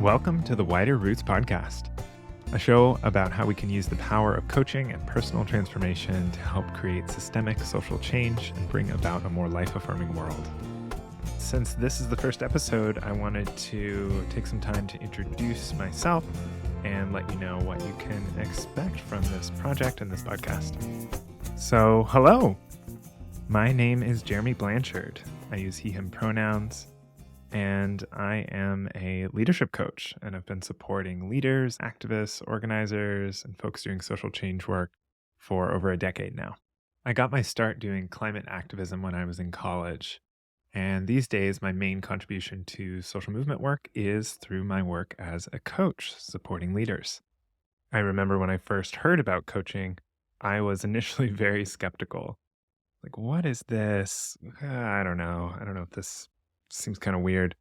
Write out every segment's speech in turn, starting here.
Welcome to the Wider Roots Podcast, a show about how we can use the power of coaching and personal transformation to help create systemic social change and bring about a more life-affirming world. Since this is the first episode, I wanted to take some time to introduce myself and let you know what you can expect from this project and this podcast. So, hello! My name is Jeremy Blanchard. I use he, him pronouns. And I am a leadership coach, and I've been supporting leaders, activists, organizers, and folks doing social change work for over a decade now. I got my start doing climate activism when I was in college, and these days my main contribution to social movement work is through my work as a coach supporting leaders. I remember when I first heard about coaching, I was initially very skeptical. Like, what is this? I don't know. I don't know if this seems kind of weird.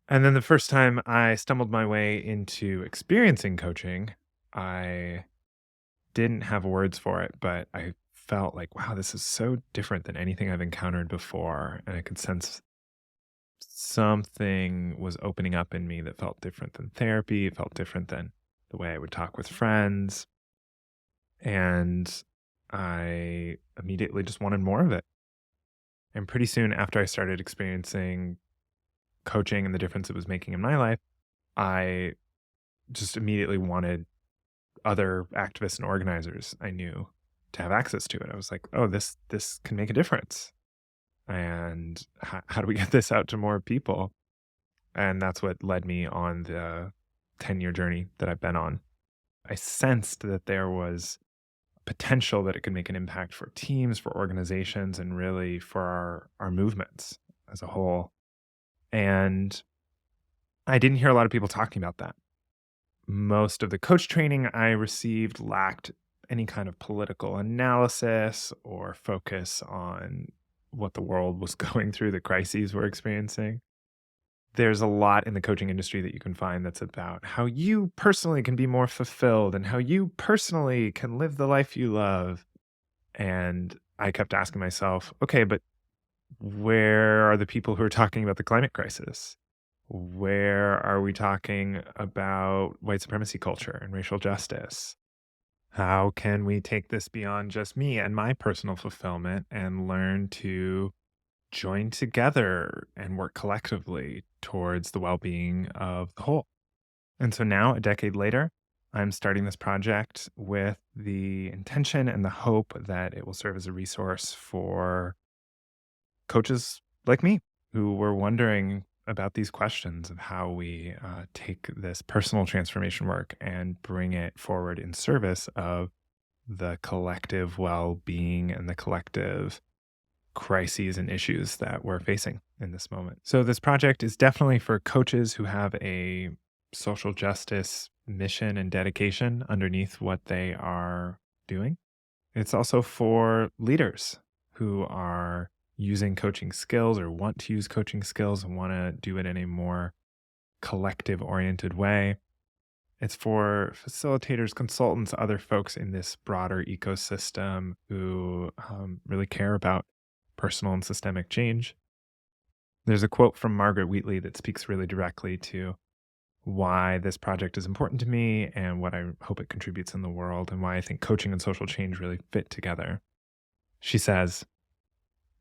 And then the first time I stumbled my way into experiencing coaching, I didn't have words for it, but I felt like, wow, this is so different than anything I've encountered before. And I could sense something was opening up in me that felt different than therapy. It felt different than the way I would talk with friends. And I immediately just wanted more of it. And pretty soon after I started experiencing coaching and the difference it was making in my life, I just immediately wanted other activists and organizers I knew to have access to it. I was like, oh, this can make a difference. And how do we get this out to more people? And that's what led me on the 10-year journey that I've been on. I sensed that there was potential that it could make an impact for teams, for organizations, and really for our movements as a whole. And I didn't hear a lot of people talking about that. Most of the coach training I received lacked any kind of political analysis or focus on what the world was going through, the crises we're experiencing. There's a lot in the coaching industry that you can find that's about how you personally can be more fulfilled and how you personally can live the life you love. And I kept asking myself, okay, but where are the people who are talking about the climate crisis? Where are we talking about white supremacy culture and racial justice? How can we take this beyond just me and my personal fulfillment and learn to join together and work collectively towards the well-being of the whole? And so now, a decade later, I'm starting this project with the intention and the hope that it will serve as a resource for coaches like me who were wondering about these questions of how we take this personal transformation work and bring it forward in service of the collective well-being and the collective crises and issues that we're facing in this moment. So this project is definitely for coaches who have a social justice mission and dedication underneath what they are doing. It's also for leaders who are using coaching skills or want to use coaching skills and want to do it in a more collective oriented way. It's for facilitators, consultants, other folks in this broader ecosystem who really care about personal and systemic change. There's a quote from Margaret Wheatley that speaks really directly to why this project is important to me and what I hope it contributes in the world and why I think coaching and social change really fit together. She says,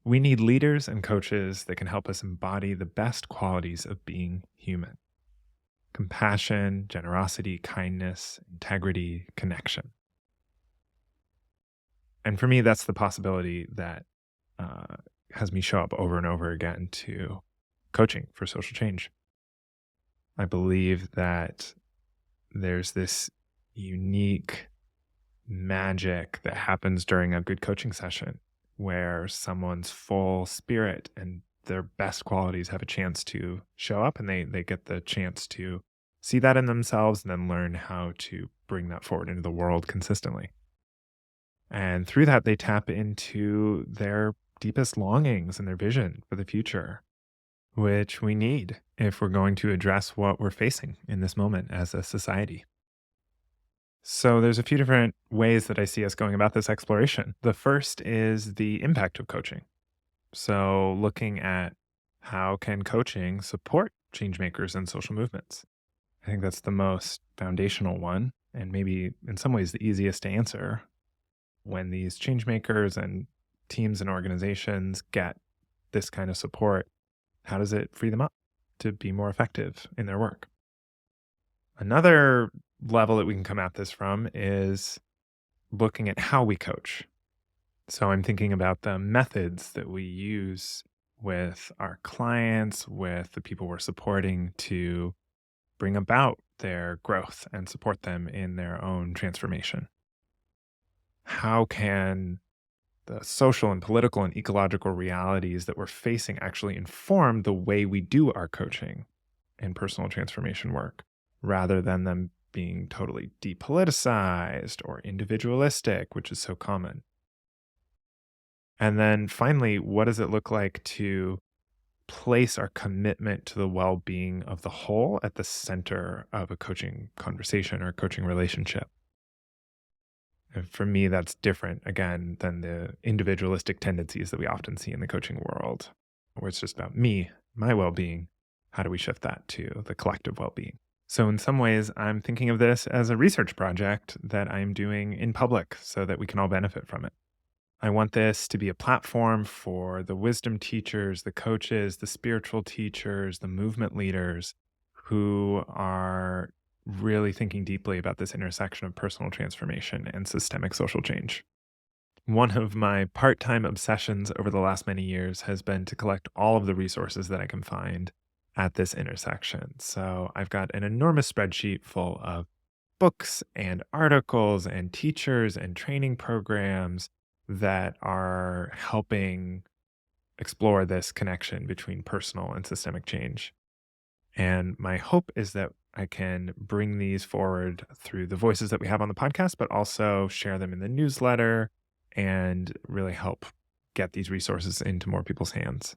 "We need leaders and coaches that can help us embody the best qualities of being human: compassion, generosity, kindness, integrity, connection." And for me, that's the possibility that has me show up over and over again to coaching for social change. I believe that there's this unique magic that happens during a good coaching session where someone's full spirit and their best qualities have a chance to show up, and they get the chance to see that in themselves and then learn how to bring that forward into the world consistently. And through that, they tap into their deepest longings and their vision for the future, which we need if we're going to address what we're facing in this moment as a society. So there's a few different ways that I see us going about this exploration. The first is the impact of coaching. So looking at how can coaching support change makers and social movements? I think that's the most foundational one, and maybe in some ways the easiest to answer. When these change makers and teams and organizations get this kind of support, how does it free them up to be more effective in their work? Another level that we can come at this from is looking at how we coach. So I'm thinking about the methods that we use with our clients, with the people we're supporting to bring about their growth and support them in their own transformation. How can the social and political and ecological realities that we're facing actually inform the way we do our coaching and personal transformation work rather than them being totally depoliticized or individualistic, which is so common? And then finally, what does it look like to place our commitment to the well being of the whole at the center of a coaching conversation or a coaching relationship? And for me, that's different, again, than the individualistic tendencies that we often see in the coaching world, where it's just about me, my well being. How do we shift that to the collective well being? So, in some ways, I'm thinking of this as a research project that I'm doing in public so that we can all benefit from it. I want this to be a platform for the wisdom teachers, the coaches, the spiritual teachers, the movement leaders who are really thinking deeply about this intersection of personal transformation and systemic social change. One of my part time obsessions over the last many years has been to collect all of the resources that I can find at this intersection. So I've got an enormous spreadsheet full of books and articles and teachers and training programs that are helping explore this connection between personal and systemic change. And my hope is that I can bring these forward through the voices that we have on the podcast, but also share them in the newsletter and really help get these resources into more people's hands.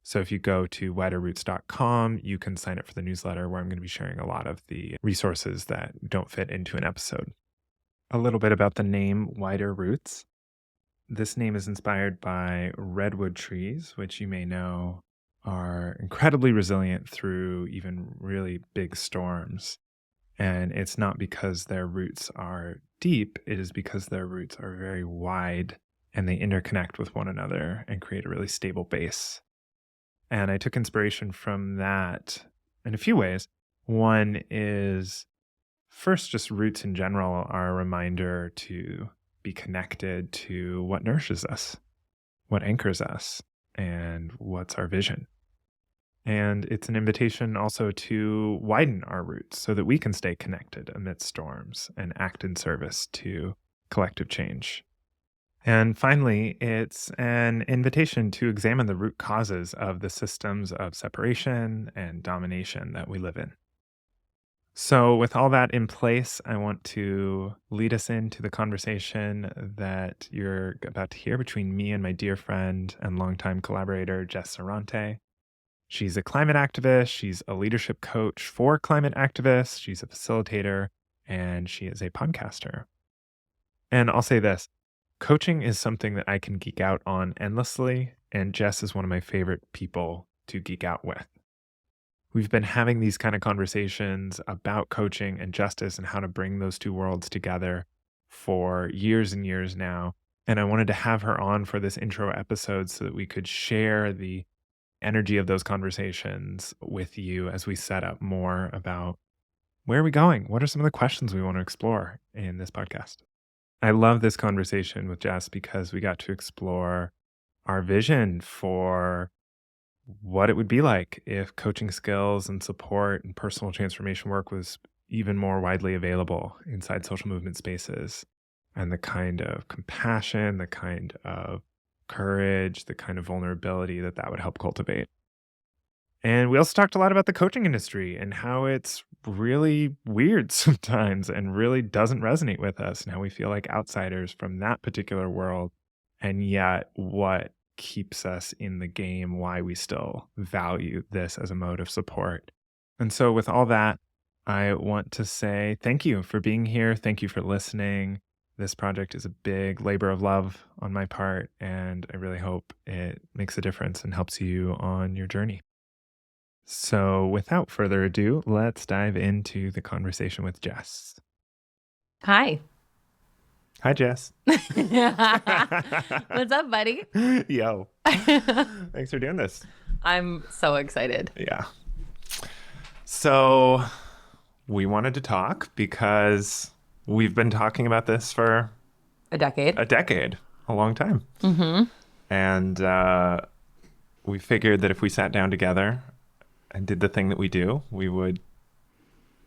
So if you go to widerroots.com, you can sign up for the newsletter where I'm going to be sharing a lot of the resources that don't fit into an episode. A little bit about the name Wider Roots. This name is inspired by redwood trees, which you may know are incredibly resilient through even really big storms. And it's not because their roots are deep, it is because their roots are very wide and they interconnect with one another and create a really stable base. And I took inspiration from that in a few ways. One is first, just roots in general are a reminder to be connected to what nourishes us, what anchors us, and what's our vision. And it's an invitation also to widen our roots so that we can stay connected amidst storms and act in service to collective change. And finally, it's an invitation to examine the root causes of the systems of separation and domination that we live in. So, with all that in place, I want to lead us into the conversation that you're about to hear between me and my dear friend and longtime collaborator, Jess Serrante. She's a climate activist, she's a leadership coach for climate activists, she's a facilitator, and she is a podcaster. And I'll say this, coaching is something that I can geek out on endlessly, and Jess is one of my favorite people to geek out with. We've been having these kind of conversations about coaching and justice and how to bring those two worlds together for years and years now. And I wanted to have her on for this intro episode so that we could share the energy of those conversations with you as we set up more about where are we going? What are some of the questions we want to explore in this podcast? I love this conversation with Jess because we got to explore our vision for what it would be like if coaching skills and support and personal transformation work was even more widely available inside social movement spaces, and the kind of compassion, the kind of courage, the kind of vulnerability that that would help cultivate. And we also talked a lot about the coaching industry and how it's really weird sometimes and really doesn't resonate with us, and how we feel like outsiders from that particular world, and yet what keeps us in the game, why we still value this as a mode of support. And so, with all that, I want to say thank you for being here. Thank you for listening. This project is a big labor of love on my part, and I really hope it makes a difference and helps you on your journey. So, without further ado, let's dive into the conversation with Jess. Hi. Hi, Jess. What's up, buddy? Yo. Thanks for doing this. I'm so excited. Yeah. So, we wanted to talk because we've been talking about this for A decade. a long time. Mm-hmm. And we figured that if we sat down together and did the thing that we do, we would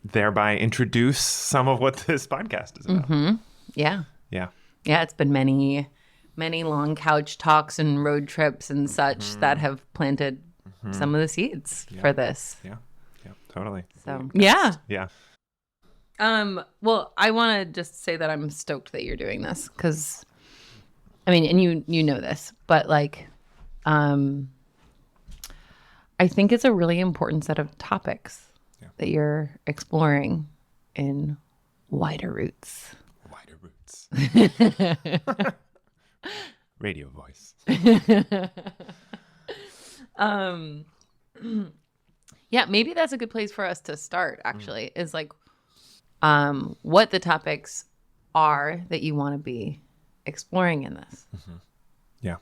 thereby introduce some of what this podcast is about. Mm-hmm. Yeah. Yeah. Yeah, it's been many long couch talks and road trips and such that have planted some of the seeds for this. Yeah. Yeah. Totally. So, yeah. Yeah. Well, I want to just say that I'm stoked that you're doing this because, I mean, and you know this, but like, I think it's a really important set of topics that you're exploring in Wider Roots. Wider Roots. Radio voice. Yeah, maybe that's a good place for us to start, actually, is like what the topics are that you want to be exploring in this. Mm-hmm. Yeah.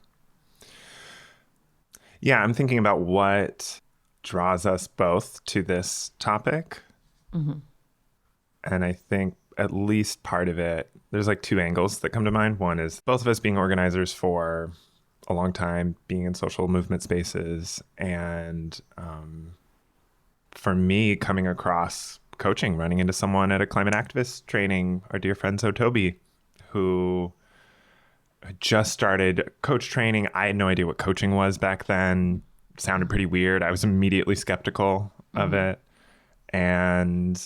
Yeah, I'm thinking about what draws us both to this topic. Mm-hmm. And I think at least part of it, there's like two angles that come to mind. One is both of us being organizers for a long time, being in social movement spaces. And for me, coming across coaching, running into someone at a climate activist training, our dear friend Toby, who just started coach training. I had no idea what coaching was back then. Sounded pretty weird. I was immediately skeptical of it. And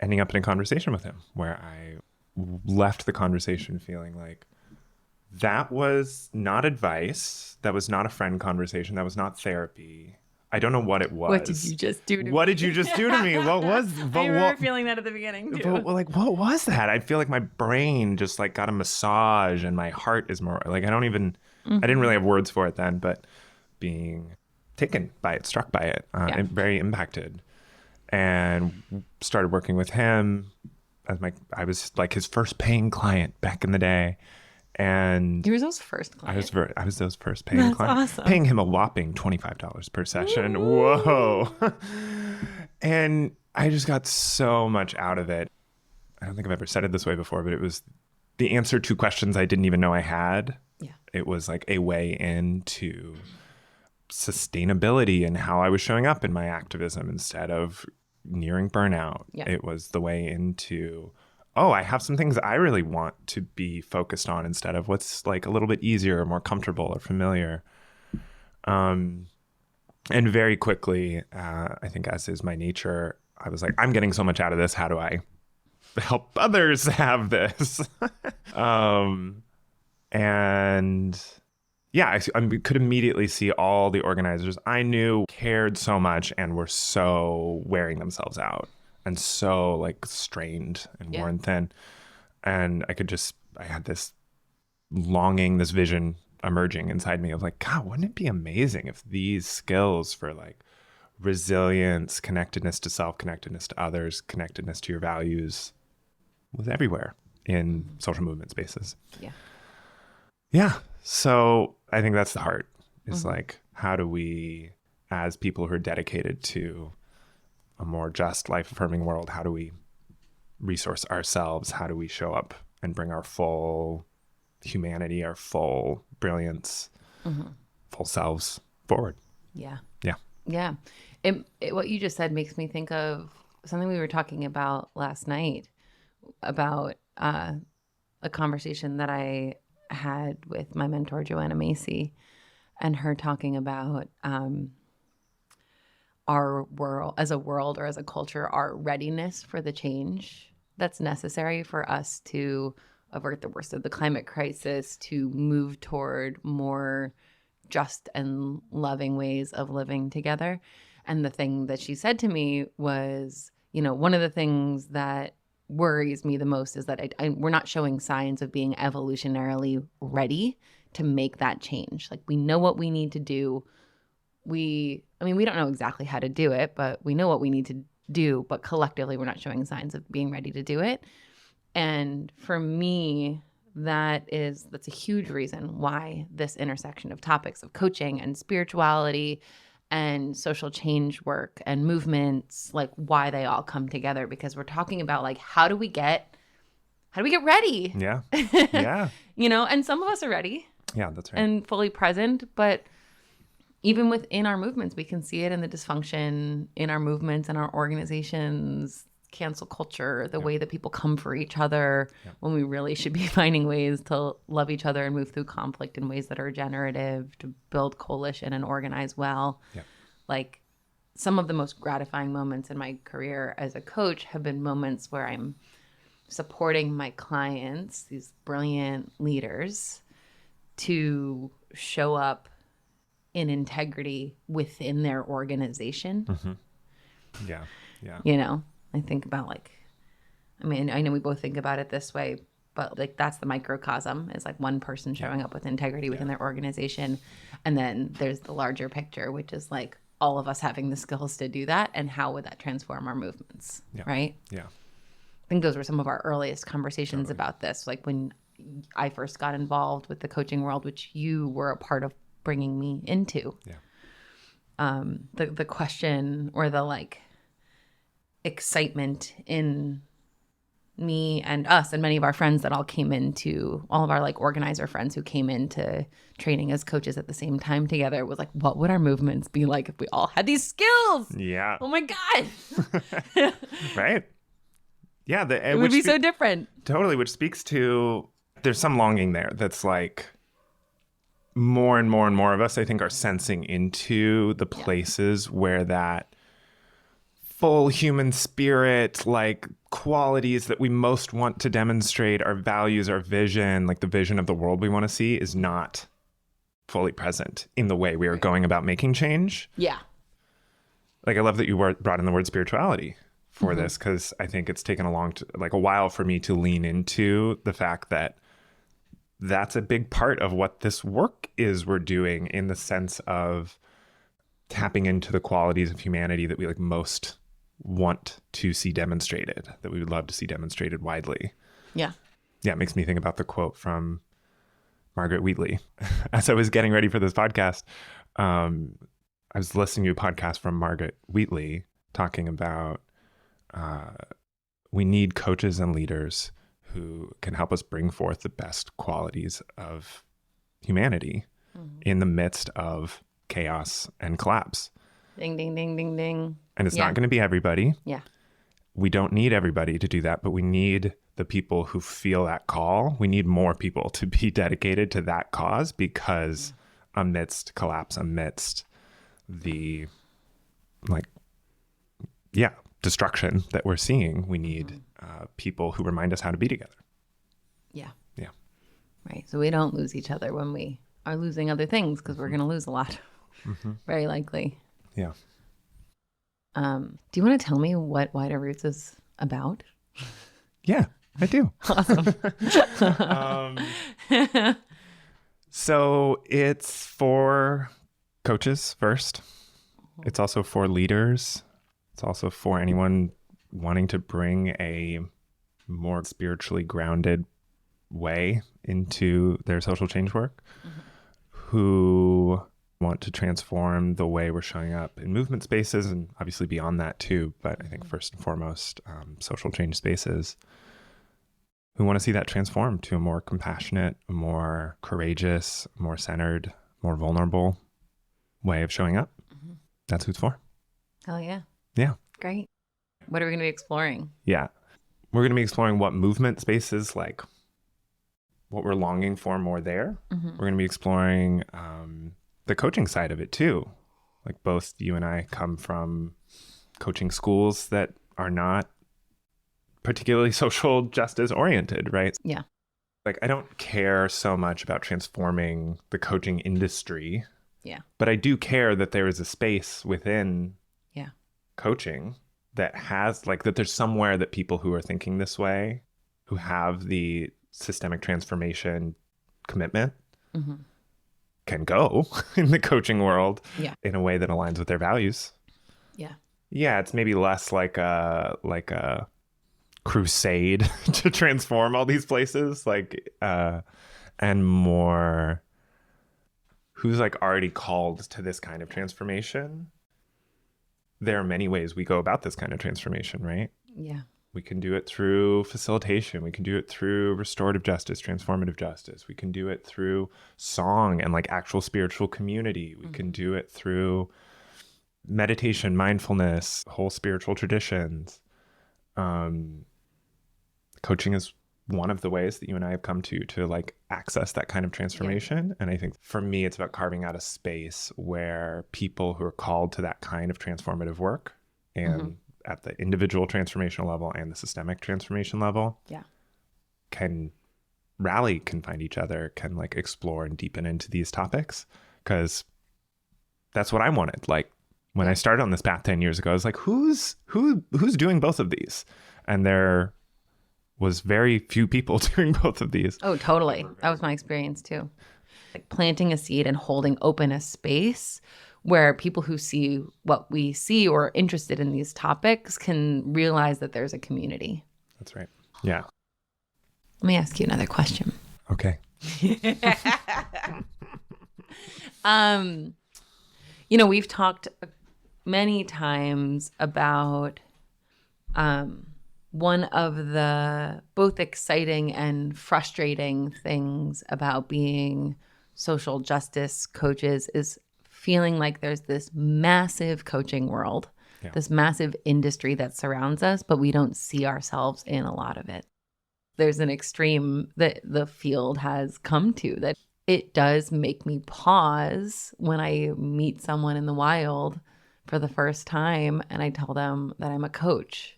ending up in a conversation with him where I left the conversation feeling like that was not advice. That was not a friend conversation. That was not therapy. I don't know what it was. What did you just do to me? What did you just do to me? What was... I remember feeling that at the beginning, too. But, like, what was that? I feel like my brain just, like, got a massage and my heart is more... Like, I didn't really have words for it then, but being taken by it, struck by it, and very impacted. And started working with him as I was, like, his first paying client back in the day. And you were those first clients. I was those first paying clients. Awesome. Paying him a whopping $25 per session. Ooh. Whoa. And I just got so much out of it. I don't think I've ever said it this way before, but it was the answer to questions I didn't even know I had. Yeah. It was like a way into sustainability and how I was showing up in my activism instead of nearing burnout. Yeah. It was the way into... oh, I have some things I really want to be focused on instead of what's like a little bit easier or more comfortable or familiar. And very quickly, I think as is my nature, I was like, I'm getting so much out of this. How do I help others have this? And yeah, I could immediately see all the organizers I knew cared so much and were so wearing themselves out. And so like strained and worn thin. And I had this longing, this vision emerging inside me of like, God, wouldn't it be amazing if these skills for like resilience, connectedness to self, connectedness to others, connectedness to your values was everywhere in social movement spaces. Yeah. Yeah. So I think that's the heart is like, how do we, as people who are dedicated to a more just, life-affirming world, how do we resource ourselves? How do we show up and bring our full humanity, our full brilliance, full selves forward? Yeah. Yeah. Yeah. What you just said makes me think of something we were talking about last night about a conversation that I had with my mentor, Joanna Macy, and her talking about our world as a world or as a culture, our readiness for the change that's necessary for us to avert the worst of the climate crisis, to move toward more just and loving ways of living together. And the thing that she said to me was, you know, one of the things that worries me the most is that we're not showing signs of being evolutionarily ready to make that change. Like, we know what we need to do. we don't know exactly how to do it, but we know what we need to do, but collectively we're not showing signs of being ready to do it. And for me, that's a huge reason why this intersection of topics of coaching and spirituality and social change work and movements, like why they all come together, because we're talking about like how do we get ready? Yeah. Yeah. And some of us are ready. Yeah, that's right. And fully present, but even within our movements, we can see it in the dysfunction in our movements and our organizations, cancel culture, the way that people come for each other when we really should be finding ways to love each other and move through conflict in ways that are generative, to build coalition and organize well. Like some of the most gratifying moments in my career as a coach have been moments where I'm supporting my clients, these brilliant leaders, to show up in integrity within their organization. Yeah. Yeah. I think about I know we both think about it this way, but like that's the microcosm, is like one person showing up with integrity within their organization. And then there's the larger picture, which is like all of us having the skills to do that. And how would that transform our movements? Right? Yeah. I think those were some of our earliest conversations about this. Like when I first got involved with the coaching world, which you were a part of bringing me into. The question or the like excitement in me and us and many of our friends that all came into, all of our like organizer friends who came into training as coaches at the same time together, was like, what would our movements be like if we all had these skills? Yeah. Oh my God. Right. Yeah. It would be so different. Totally. Which speaks to, there's some longing there that's like more and more and more of us, I think, are sensing into the places where that full human spirit, like qualities that we most want to demonstrate, our values, our vision, like the vision of the world we want to see, is not fully present in the way we are going about making change. Yeah. Like, I love that you brought in the word spirituality for this, because I think it's taken a while for me to lean into the fact that that's a big part of what this work is we're doing, in the sense of tapping into the qualities of humanity that we like most want to see demonstrated, that we would love to see demonstrated widely. Yeah. Yeah, it makes me think about the quote from Margaret Wheatley. As I was getting ready for this podcast, I was listening to a podcast from Margaret Wheatley talking about we need coaches and leaders who can help us bring forth the best qualities of humanity in the midst of chaos and collapse. Ding, ding, ding, ding, ding. And it's not going to be everybody. Yeah. We don't need everybody to do that, but we need the people who feel that call. We need more people to be dedicated to that cause, because amidst collapse, amidst the destruction that we're seeing, we need people who remind us how to be together. Yeah. Yeah. Right. So we don't lose each other when we are losing other things, because we're going to lose a lot. Very likely. Yeah. Do you want to tell me what Wider Roots is about? Yeah, I do. Awesome. So it's for coaches first. It's also for leaders. It's also for anyone wanting to bring a more spiritually grounded way into their social change work, who want to transform the way we're showing up in movement spaces, and obviously beyond that too. But I think first and foremost, social change spaces, who want to see that transform to a more compassionate, more courageous, more centered, more vulnerable way of showing up. That's who it's for. Hell yeah. Yeah. Great. What are we going to be exploring? Yeah. We're going to be exploring what movement spaces, like what we're longing for more there. We're going to be exploring the coaching side of it too. Like, both you and I come from coaching schools that are not particularly social justice oriented, right? Yeah. Like, I don't care so much about transforming the coaching industry. Yeah. But I do care that there is a space within coaching that has, like, that there's somewhere that people who are thinking this way, who have the systemic transformation commitment, can go in the coaching world Yeah. in a way that aligns with their values. Yeah. Yeah, it's maybe less like a crusade to transform all these places, and more who's like already called to this kind of transformation. There are many ways we go about this kind of transformation, right? Yeah. We can do it through facilitation. We can do it through restorative justice, transformative justice. We can do it through song and like actual spiritual community. We can do it through meditation, mindfulness, whole spiritual traditions. Coaching is one of the ways that you and I have come to like access that kind of transformation. Yeah. And I think for me, it's about carving out a space where people who are called to that kind of transformative work and at the individual transformational level and the systemic transformation level can rally, can find each other, can like explore and deepen into these topics. Because that's what I wanted. Like when I started on this path 10 years ago, I was like, who's doing both of these? And there was very few people doing both of these. Oh, totally. That was my experience too. Like planting a seed and holding open a space where people who see what we see or are interested in these topics can realize that there's a community. That's right. Yeah. Let me ask you another question. Okay. We've talked many times about one of the both exciting and frustrating things about being social justice coaches is feeling like there's this massive coaching world, this massive industry that surrounds us, but we don't see ourselves in a lot of it. There's an extreme that the field has come to that it does make me pause when I meet someone in the wild for the first time and I tell them that I'm a coach.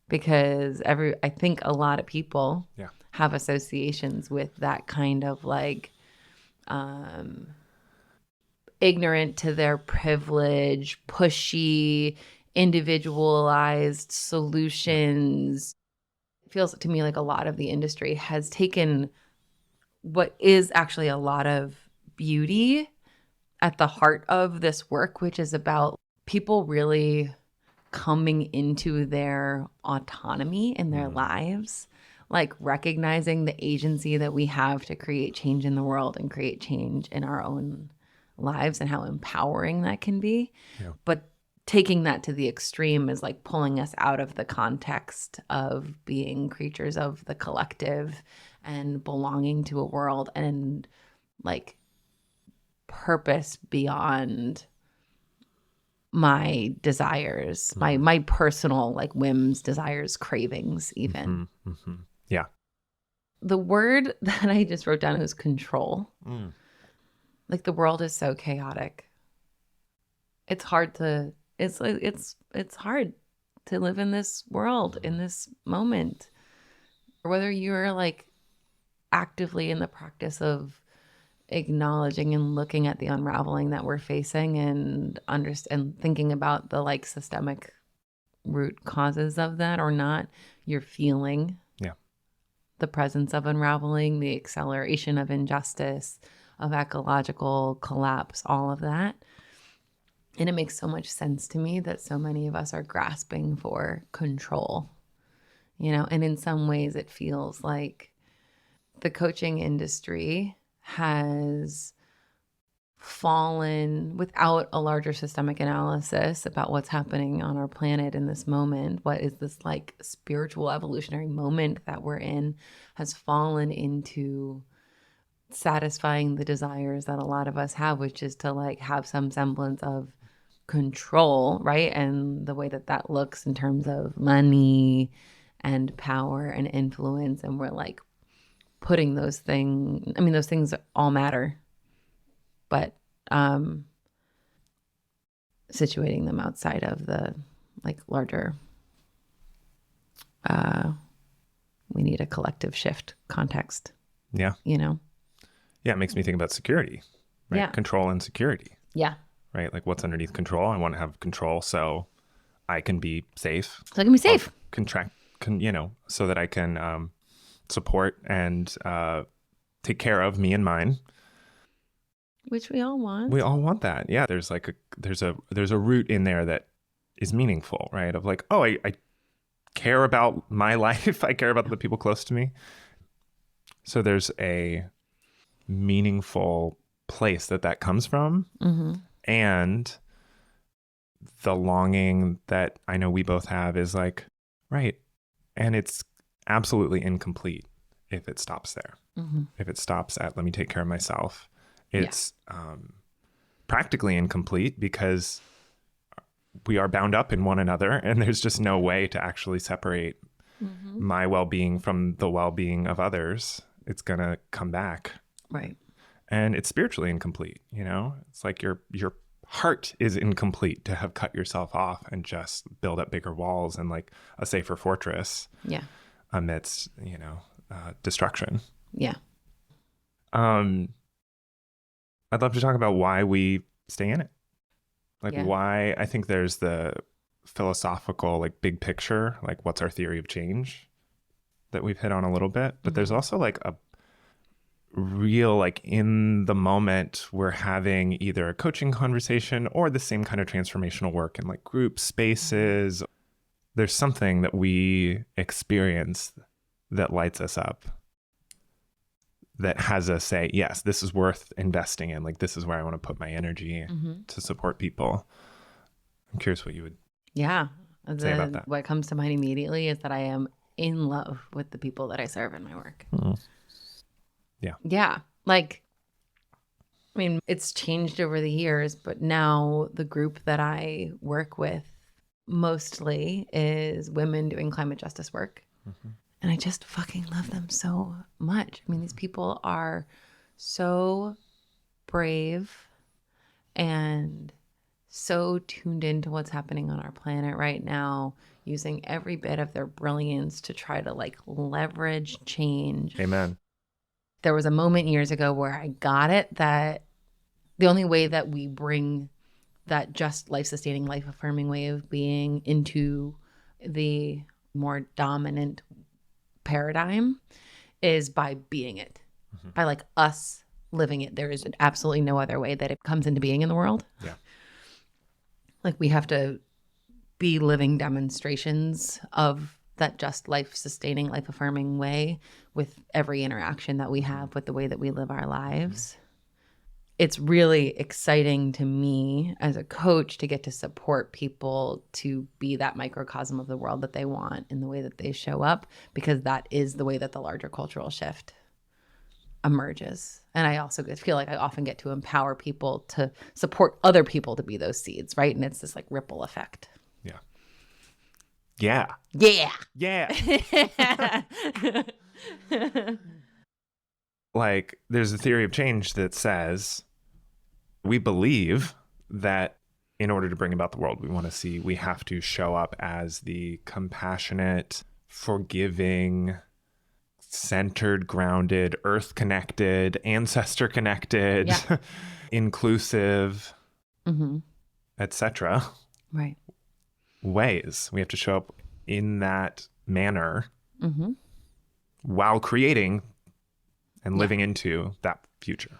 Because I think a lot of people have associations with that kind of like ignorant to their privilege, pushy, individualized solutions. It feels to me like a lot of the industry has taken what is actually a lot of beauty at the heart of this work, which is about people really coming into their autonomy in their lives, like recognizing the agency that we have to create change in the world and create change in our own lives and how empowering that can be. Yeah. But taking that to the extreme is like pulling us out of the context of being creatures of the collective and belonging to a world and like purpose beyond my desires, my personal like whims, desires, cravings even. Yeah. The word that I just wrote down is control. Like the world is so chaotic. It's hard to it's hard to live in this world in this moment. Whether you're like actively in the practice of acknowledging and looking at the unraveling that we're facing and thinking about the like systemic root causes of that or not, you're feeling the presence of unraveling, the acceleration of injustice, of ecological collapse, all of that. And it makes so much sense to me that so many of us are grasping for control, and in some ways it feels like the coaching industry has fallen without a larger systemic analysis about what's happening on our planet in this moment. What is this like spiritual evolutionary moment that we're in has fallen into satisfying the desires that a lot of us have, which is to like have some semblance of control, right? And the way that looks in terms of money and power and influence. And we're like putting those things all matter, but situating them outside of the like larger we need a collective shift context. Yeah. Yeah, it makes me think about security, right? Yeah. Control and security. Yeah. Right? Like what's underneath control? I want to have control so I can be safe. So I can be safe. So that I can support and take care of me and mine. Which we all want. We all want that. Yeah. There's a root in there that is meaningful, right? Of like, oh, I care about my life. I care about the people close to me. So there's a meaningful place that comes from. Mm-hmm. And the longing that I know we both have is like, right. And it's absolutely incomplete if it stops there. Mm-hmm. If it stops at, let me take care of myself, it's practically incomplete because we are bound up in one another and there's just no way to actually separate my well-being from the well-being of others. It's going to come back. Right. And it's spiritually incomplete, you know? It's like your heart is incomplete to have cut yourself off and just build up bigger walls and like a safer fortress amidst, destruction. Yeah. I'd love to talk about why we stay in it. Like why I think there's the philosophical, like big picture, like what's our theory of change that we've hit on a little bit. But there's also like a real, like in the moment, we're having either a coaching conversation or the same kind of transformational work in like group spaces. There's something that we experience that lights us up, that has us say, yes, this is worth investing in. Like, this is where I want to put my energy to support people. I'm curious what you would say about that. What comes to mind immediately is that I am in love with the people that I serve in my work. Yeah. Yeah. Like, I mean, it's changed over the years, but now the group that I work with mostly is women doing climate justice work. And I just fucking love them so much. I mean, these people are so brave and so tuned into what's happening on our planet right now, using every bit of their brilliance to try to like leverage change. Amen. There was a moment years ago where I got it that the only way that we bring that just life-sustaining, life-affirming way of being into the more dominant paradigm is by being it, by like us living it. There is absolutely no other way that it comes into being in the world. Yeah. Like we have to be living demonstrations of that just life-sustaining, life-affirming way with every interaction that we have with the way that we live our lives. It's really exciting to me as a coach to get to support people to be that microcosm of the world that they want in the way that they show up, because that is the way that the larger cultural shift emerges. And I also feel like I often get to empower people to support other people to be those seeds, right? And it's this like ripple effect. Yeah. Yeah. Yeah. Yeah. Like, there's a theory of change that says we believe that in order to bring about the world we want to see, we have to show up as the compassionate, forgiving, centered, grounded, earth connected, ancestor connected, inclusive, etc. Right. ways. We have to show up in that manner while creating and living into that future.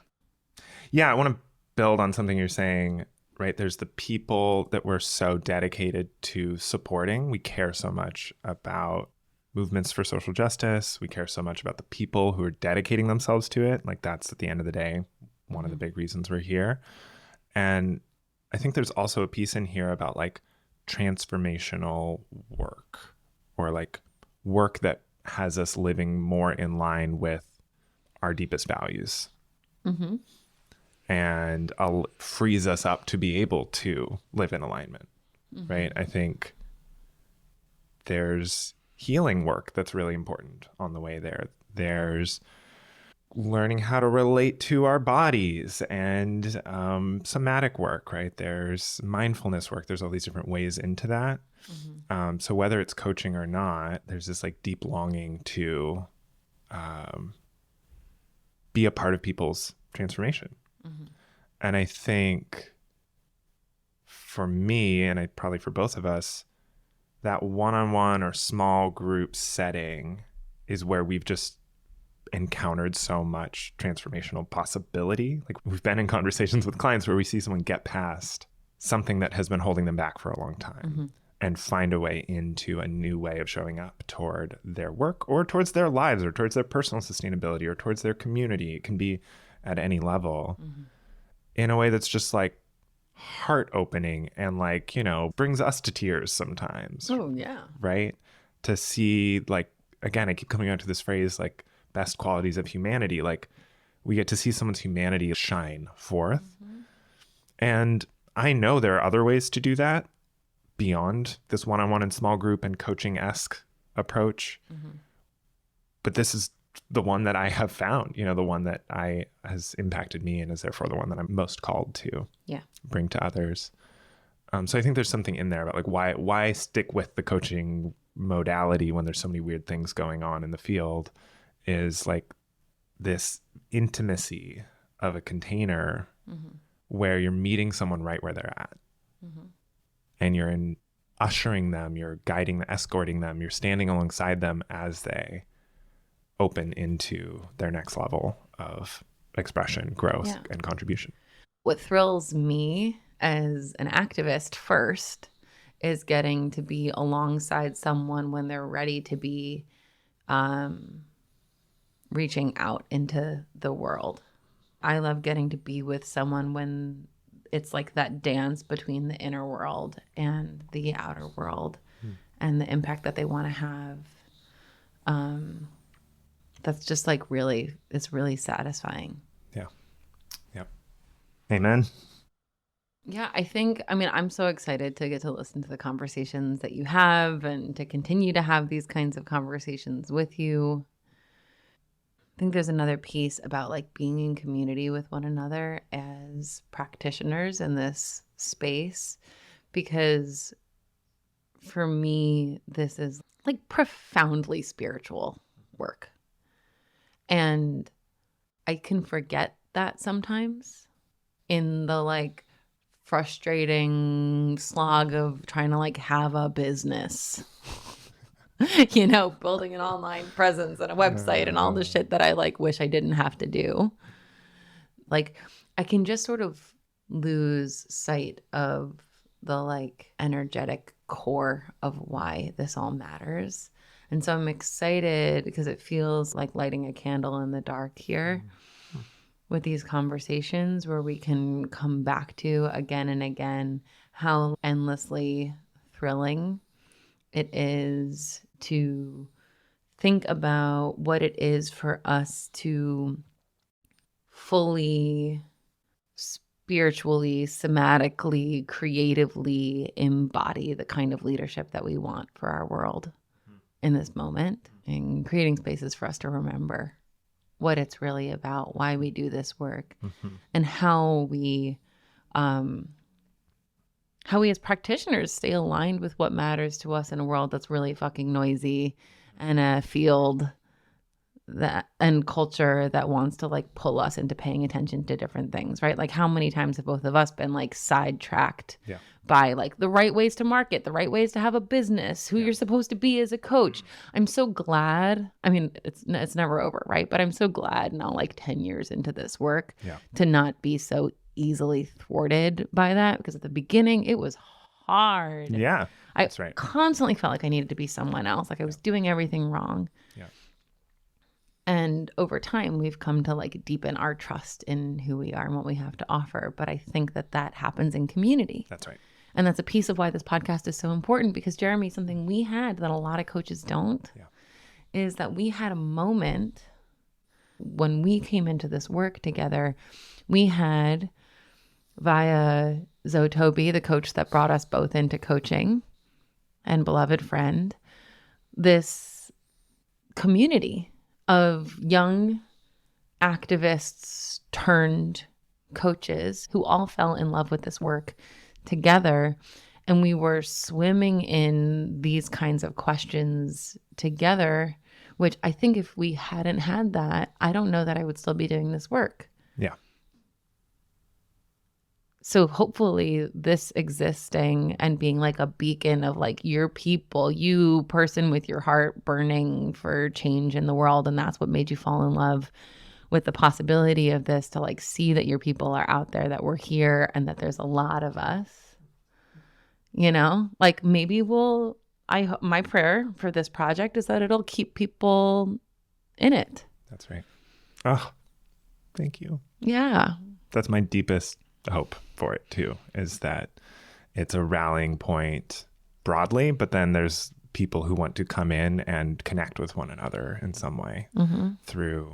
Yeah, I want to build on something you're saying, right? There's the people that we're so dedicated to supporting. We care so much about movements for social justice. We care so much about the people who are dedicating themselves to it. Like, that's at the end of the day one of the big reasons we're here. And I think there's also a piece in here about like transformational work, or like work that has us living more in line with our deepest values and frees us up to be able to live in alignment, right? I think there's healing work that's really important on the way there. There's learning how to relate to our bodies and somatic work, right? There's mindfulness work. There's all these different ways into that. So whether it's coaching or not, there's this like deep longing to be a part of people's transformation. And I think for me, and probably for both of us, that one-on-one or small group setting is where we've just encountered so much transformational possibility. Like we've been in conversations with clients where we see someone get past something that has been holding them back for a long time and find a way into a new way of showing up toward their work or towards their lives or towards their personal sustainability or towards their community. It can be at any level in a way that's just like heart opening and like, you know, brings us to tears sometimes. Oh, yeah. Right? To see, like, again, I keep coming out to this phrase, like, best qualities of humanity. Like, we get to see someone's humanity shine forth. And I know there are other ways to do that beyond this one-on-one and small group and coaching-esque approach. But this is the one that I have found, you know, the one that has impacted me and is therefore the one that I'm most called to bring to others. So I think there's something in there about like why stick with the coaching modality when there's so many weird things going on in the field is like this intimacy of a container where you're meeting someone right where they're at. And you're ushering them, you're guiding them, escorting them, you're standing alongside them as they open into their next level of expression, growth, and contribution. What thrills me as an activist first is getting to be alongside someone when they're ready to be reaching out into the world. I love getting to be with someone when it's like that dance between the inner world and the outer world and the impact that they want to have. That's just like really, it's really satisfying. Yeah. Yep. Amen. Yeah, I'm so excited to get to listen to the conversations that you have and to continue to have these kinds of conversations with you. I think there's another piece about like being in community with one another as practitioners in this space, because for me, this is like profoundly spiritual work. And I can forget that sometimes in the like frustrating slog of trying to like have a business, you know, building an online presence and a website and all the shit that I like wish I didn't have to do. Like I can just sort of lose sight of the like energetic core of why this all matters. And so I'm excited because it feels like lighting a candle in the dark here with these conversations where we can come back to again and again how endlessly thrilling it is to think about what it is for us to fully, spiritually, somatically, creatively embody the kind of leadership that we want for our world in this moment, and creating spaces for us to remember what it's really about, why we do this work, and how we as practitioners stay aligned with what matters to us in a world that's really fucking noisy and a field that and culture that wants to like pull us into paying attention to different things, right? Like how many times have both of us been like sidetracked by like the right ways to market, the right ways to have a business, who you're supposed to be as a coach. I'm so glad. I mean, it's never over, right? But I'm so glad now, like 10 years into this work, to not be so easily thwarted by that, because at the beginning it was hard. Yeah, that's right. I constantly felt like I needed to be someone else, like I was doing everything wrong. Yeah. And over time, we've come to like deepen our trust in who we are and what we have to offer. But I think that happens in community. That's right. And that's a piece of why this podcast is so important, because Jeremy, something we had that a lot of coaches don't, is that we had a moment when we came into this work together. We had, via Zotobi, the coach that brought us both into coaching and beloved friend, this community of young activists turned coaches who all fell in love with this work together. And we were swimming in these kinds of questions together, which I think if we hadn't had that, I don't know that I would still be doing this work. Yeah. So hopefully this existing and being like a beacon of like your people, you person with your heart burning for change in the world, and that's what made you fall in love with the possibility of this, to like see that your people are out there, that we're here, and that there's a lot of us, like maybe my prayer for this project is that it'll keep people in it. That's right. Oh, thank you. Yeah. That's my deepest hope for it too, is that it's a rallying point broadly, but then there's people who want to come in and connect with one another in some way through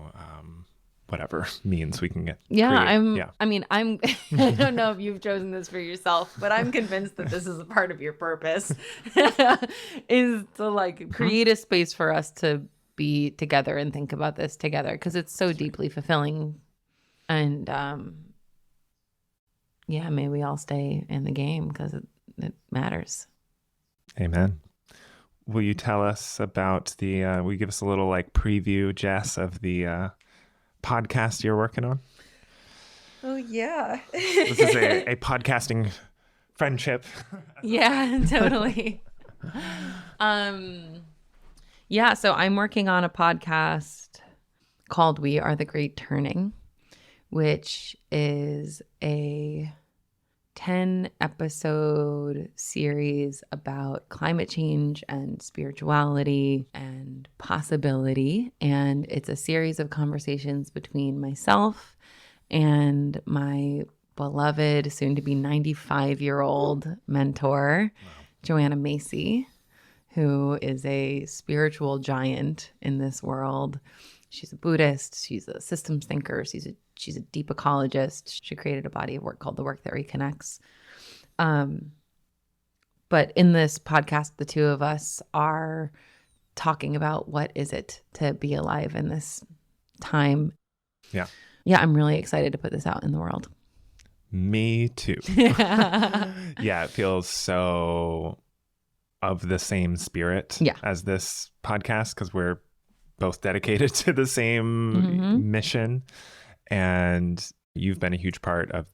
whatever means we can get. I'm I don't know if you've chosen this for yourself, but I'm convinced that this is a part of your purpose is to like create a space for us to be together and think about this together, because it's so deeply fulfilling. And may we all stay in the game, because it matters. Amen. Will you tell us about will you give us a little like preview, Jess, of the podcast you're working on? Oh, yeah. This is a podcasting friendship. Yeah, totally. So I'm working on a podcast called We Are the Great Turning, which is a 10-episode series about climate change and spirituality and possibility. And it's a series of conversations between myself and my beloved, soon-to-be 95-year-old mentor, Joanna Macy, who is a spiritual giant in this world. She's a Buddhist. She's a systems thinker. She's a deep ecologist. She created a body of work called The Work That Reconnects. But in this podcast, the two of us are talking about what is it to be alive in this time. Yeah. Yeah, I'm really excited to put this out in the world. Me too. Yeah, it feels so of the same spirit as this podcast, because we're both dedicated to the same mission. And you've been a huge part of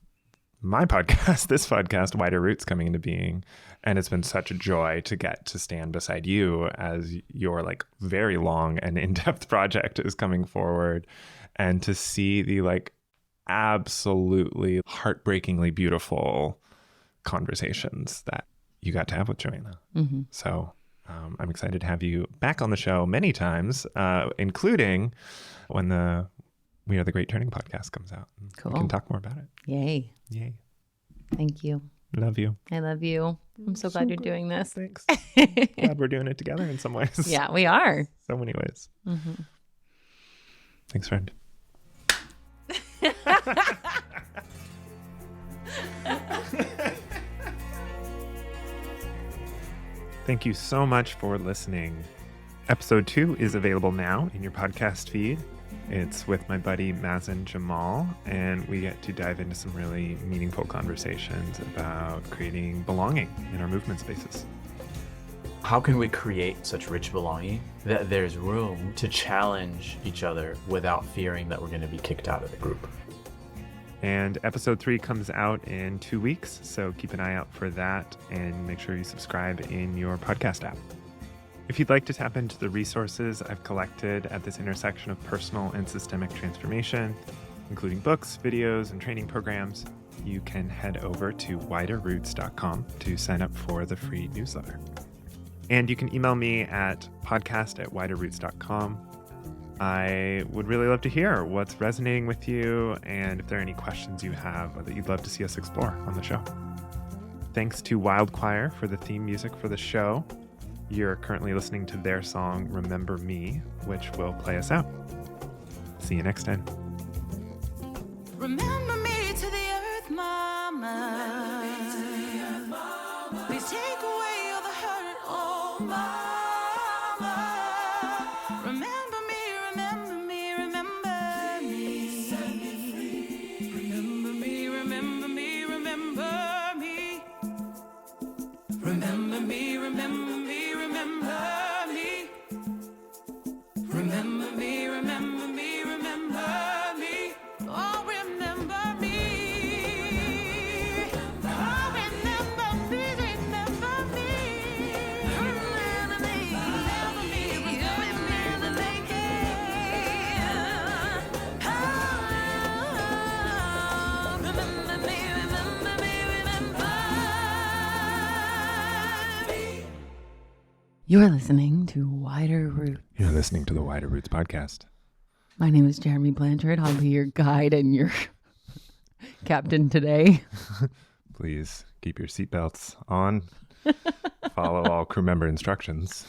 my podcast, this podcast, Wider Roots, coming into being. And it's been such a joy to get to stand beside you as your like very long and in-depth project is coming forward, and to see the like absolutely heartbreakingly beautiful conversations that you got to have with Joanna. So I'm excited to have you back on the show many times, including when the We Are the Great Turning podcast comes out. Cool. We can talk more about it. Yay. Thank you. Love you. I love you. I'm so glad you're doing this. Thanks. Glad we're doing it together in some ways. Yeah, we are. So many ways. Thanks, friend. Thank you so much for listening. Episode 2 is available now in your podcast feed. It's with my buddy Mazen Jamal, and we get to dive into some really meaningful conversations about creating belonging in our movement spaces. How can we create such rich belonging that there's room to challenge each other without fearing that we're going to be kicked out of the group? And episode 3 comes out in 2 weeks, so keep an eye out for that, and make sure you subscribe in your podcast app. If you'd like to tap into the resources I've collected at this intersection of personal and systemic transformation, including books, videos, and training programs, you can head over to widerroots.com to sign up for the free newsletter. And you can email me at podcast@widerroots.com. I would really love to hear what's resonating with you, and if there are any questions you have that you'd love to see us explore on the show. Thanks to Wild Choir for the theme music for the show. You're currently listening to their song, Remember Me, which will play us out. See you next time. Remember me to the earth, mama. Please take away all the hurt, oh mama. Remember me, remember me, remember me. Remember me, remember me, remember me. Remember me, remember me, remember me. Remember me, remember me, remember me. Oh, remember You're listening to Wider Roots. You're listening to the Wider Roots podcast. My name is Jeremy Blanchard. I'll be your guide and your captain today. Please keep your seatbelts on. Follow all crew member instructions.